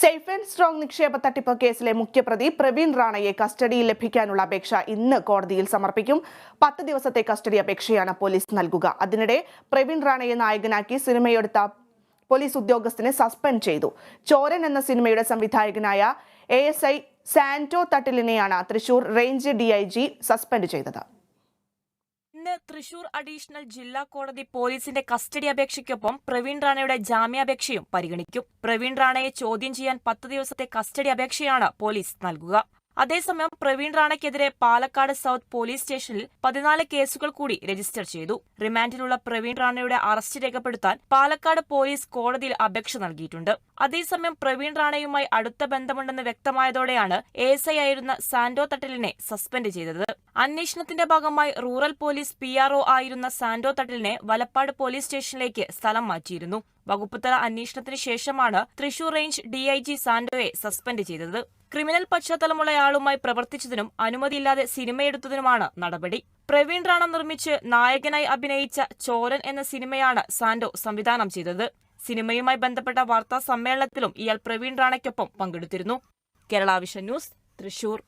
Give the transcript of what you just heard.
Safe and strong നിക്ഷേപ തട്ടിപ്പ് കേസിലെ മുഖ്യപ്രതി പ്രവീൺ റാണയെ കസ്റ്റഡിയിൽ ലഭിക്കാനുള്ള അപേക്ഷ ഇന്ന് കോടതിയിൽ സമർപ്പിക്കും. 10 ദിവസത്തെ കസ്റ്റഡി അപേക്ഷയാണ് പോലീസ് നൽകുക. അതിനിടെ പ്രവീൺ റാണയെ നായകനാക്കി സിനിമയെടുത്ത പോലീസ് ഉദ്യോഗസ്ഥനെ സസ്പെൻഡ് ചെയ്തു. ചോരൻ എന്ന സിനിമയുടെ സംവിധായകനായ ASI സാന്റോ തട്ടിലിനെയാണ് തൃശൂർ റേഞ്ച് DIG സസ്പെൻഡ് ചെയ്തത്. ഇന്ന് തൃശൂർ അഡീഷണൽ ജില്ലാ കോടതി പോലീസിന്റെ കസ്റ്റഡി അപേക്ഷയ്ക്കൊപ്പം പ്രവീൺ റാണയുടെ ജാമ്യാപേക്ഷയും പരിഗണിക്കും. പ്രവീൺ റാണയെ ചോദ്യം ചെയ്യാൻ 10 ദിവസത്തെ കസ്റ്റഡി അപേക്ഷയാണ് പോലീസ് നൽകുക. അതേസമയം പ്രവീൺ റാണയ്ക്കെതിരെ പാലക്കാട് സൗത്ത് പോലീസ് സ്റ്റേഷനിൽ 14 കേസുകൾ കൂടി രജിസ്റ്റർ ചെയ്തു. റിമാൻഡിലുള്ള പ്രവീൺ റാണയുടെ അറസ്റ്റ് രേഖപ്പെടുത്താൻ പാലക്കാട് പോലീസ് കോടതിയിൽ അപേക്ഷ നൽകിയിട്ടുണ്ട്. അതേസമയം പ്രവീൺ റാണയുമായി അടുത്ത ബന്ധമുണ്ടെന്ന് വ്യക്തമായതോടെയാണ് ASI ആയിരുന്ന സാന്റോ തട്ടിലിനെ സസ്പെൻഡ് ചെയ്തത്. അന്വേഷണത്തിന്റെ ഭാഗമായി റൂറൽ പോലീസ് PRO ആയിരുന്ന സാന്റോ തട്ടിലിനെ വലപ്പാട് പോലീസ് സ്റ്റേഷനിലേക്ക് സ്ഥലം മാറ്റിയിരുന്നു. വകുപ്പുതല അന്വേഷണത്തിന് ശേഷമാണ് തൃശൂർ റേഞ്ച് DIG സാന്റോയെ സസ്പെൻഡ് ചെയ്തത്. ക്രിമിനൽ പശ്ചാത്തലമുള്ളയാളുമായി പ്രവർത്തിച്ചതിനും അനുമതിയില്ലാതെ സിനിമയെടുത്തതിനുമാണ് നടപടി. പ്രവീൺ റാണ നിർമ്മിച്ച് നായകനായി അഭിനയിച്ച ചോരൻ എന്ന സിനിമയാണ് സാന്റോ സംവിധാനം ചെയ്തത്. സിനിമയുമായി ബന്ധപ്പെട്ട വാർത്താ സമ്മേളനത്തിലും ഇയാൾ പ്രവീൺ റാണയ്ക്കൊപ്പം പങ്കെടുത്തിരുന്നു. Kerala vision news, Thrissur.